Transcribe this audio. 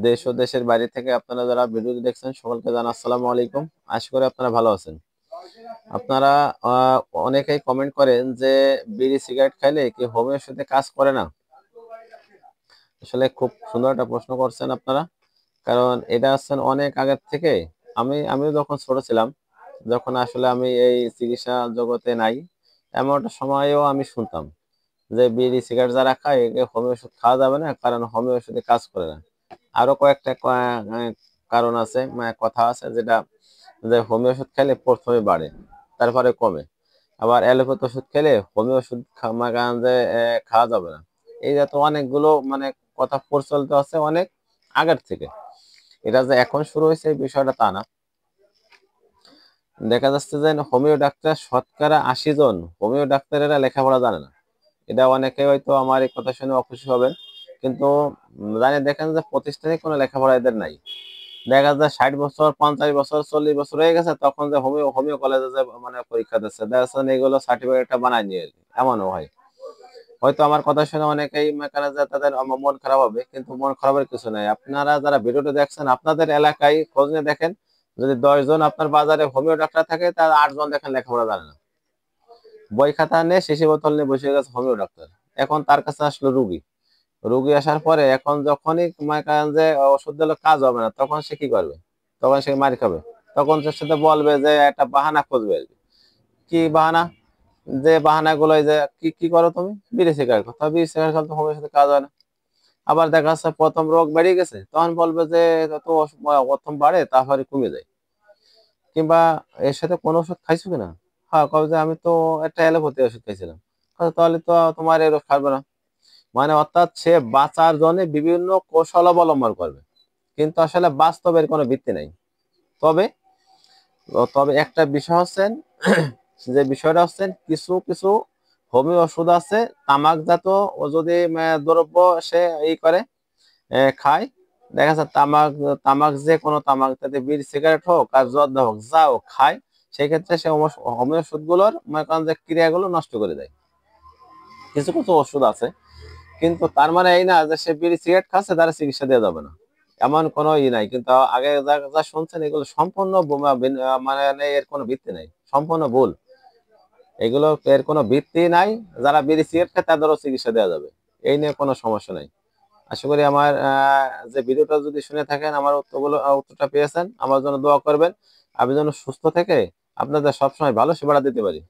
দেশ ও দেশের বাইরে থেকে আপনারা যারা ভিডিওটি দেখছেন সকলকে জানাই আসসালামু আলাইকুম। আশা করি আপনারা ভালো আছেন। আপনারা আহ, অনেকেই কমেন্ট করেন যে বিড়ি সিগারেট খাইলে কি হোমিওর সাথে কাজ করে না। আসলে খুব সুন্দর একটা প্রশ্ন করছেন আপনারা। কারণ এটা হচ্ছেন অনেক আগের থেকে। আমিও যখন ছোট ছিলাম, যখন আসলে আমি এই চিকিৎসা জগতে নাই, এমন একটা সময়ও আমি শুনতাম যে বিড়ি সিগারেট যারা খায় একে হোমিও ওষুধ খাওয়া যাবে না, কারণ হোমিও ওষুধে কাজ করে না। আরো কয়েকটা কারণ আছে, মানে কথা আছে, যেটা যে হোমিও ওষুধ খেলে প্রথমে বাড়ে, তারপরে কমে। আবার অ্যালোপ্যাথি ওষুধ খেলে হোমিও ওষুধ যে খাওয়া যাবে না। এই জাত অনেকগুলো মানে কথা প্রচলিত আছে অনেক আগের থেকে। এটা যে এখন শুরু হয়েছে এই বিষয়টা তা না। দেখা যাচ্ছে যে হোমিও ডাক্তার শতকরা 80 জন হোমিও ডাক্তারেরা লেখাপড়া জানে না। এটা অনেকে হয়তো আমার এই কথা শুনে অখুশি হবেন, কিন্তু জানি দেখেন যে প্রতিষ্ঠানে কোনো লেখাপড়া এদের নাই। দেখা যায় 60 বছর, 50 বছর, 40 বছর হয়ে গেছে, তখন যে হোমিও হোমিও কলেজে যে মানে পরীক্ষা দিচ্ছে, দেখা যাচ্ছে না এগুলো সার্টিফিকেটটা বানায় নিয়ে আর কি। এমনও হয়। হয়তো আমার কথা শুনে অনেকেই মনে করেন যে তাদের মন খারাপ হবে, কিন্তু মন খারাপের কিছু নাই। আপনারা যারা ভিডিওটা দেখছেন আপনাদের এলাকায় খোঁজ নিয়ে দেখেন, যদি 10 জন আপনার বাজারে হোমিও ডাক্তার থাকে তার 8 জন দেখেন লেখাপড়া জানে না। বই খাতা নিয়ে শিশি বোতল নিয়ে বসে গেছে হোমিও ডাক্তার। এখন তার কাছে আসলো রুগী। রুগী আসার পরে এখন যখনই মনে করেন যে ওষুধ দিলে কাজ হবে না, তখন সে কি করবে? তখন সে মার খাবে। তখন সে সাথে বলবে যে একটা বাহানা খুঁজবে আর কি। কি বাহানা? যে বাহানা গুলো, যে কি কি করো তুমি? বিড়ি সিগারেট খাও। তা বিড়ি সিগারেট খেলে তো হোমিওর সাথে কাজ হয় না। আবার দেখা যাচ্ছে প্রথম রোগ বেড়ে গেছে, তখন বলবে যে এটা তো প্রথম বাড়ে তারপরে কমে যায়। কিংবা এর সাথে কোনো ওষুধ খাইছো কিনা? হ্যাঁ, কবে যে আমি তো একটা অ্যালোপ্যাথি ওষুধ খাইছিলাম। তাহলে তো তোমার এই রোগ খাবে না। মানে অর্থাৎ সে বাঁচার জন্য বিভিন্ন কৌশল অবলম্বন করবে, কিন্তু আসলে বাস্তবের কোনো ভিত্তি নাই। তবে তবে একটা বিষয় হচ্ছেন যে বিষয়টা হচ্ছেন কিছু কিছু হোমিও ওষুধ আছে তামাকজাত, ও যদি দ্রব্য সে করে খায়। দেখা যাচ্ছে তামাক, তামাক যে কোনো তামাক, তাতে বিড়ি সিগারেট হোক আর জর্দা হোক, যা হোক খায়, সেক্ষেত্রে সে হোমিও ওষুধ গুলোর মনে করেন যে ক্রিয়াগুলো নষ্ট করে দেয়। কিছু কিছু ওষুধ আছে, কিন্তু তার মানে এই না যে সে বিড়ি সিগারেট খাচ্ছে তার চিকিৎসা দেওয়া যাবে না, এমন কোনো নাই। কিন্তু আগে যা যা শুনছেন এগুলো সম্পূর্ণ মানে এর কোনো ভিত্তি নাই, সম্পূর্ণ ভুল। এগুলো এর কোনো ভিত্তি নাই। যারা বিড়ি সিগারেট খায় তাদেরও চিকিৎসা দেওয়া যাবে, এই নিয়ে কোনো সমস্যা নাই। আশা করি আমার যে ভিডিওটা যদি শুনে থাকেন, আমার উত্তরটা পেয়েছেন, আমার জন্য দোয়া করবেন। আমি যেন সুস্থ থেকে আপনাদের সবসময় ভালো সেবা দিতে পারি।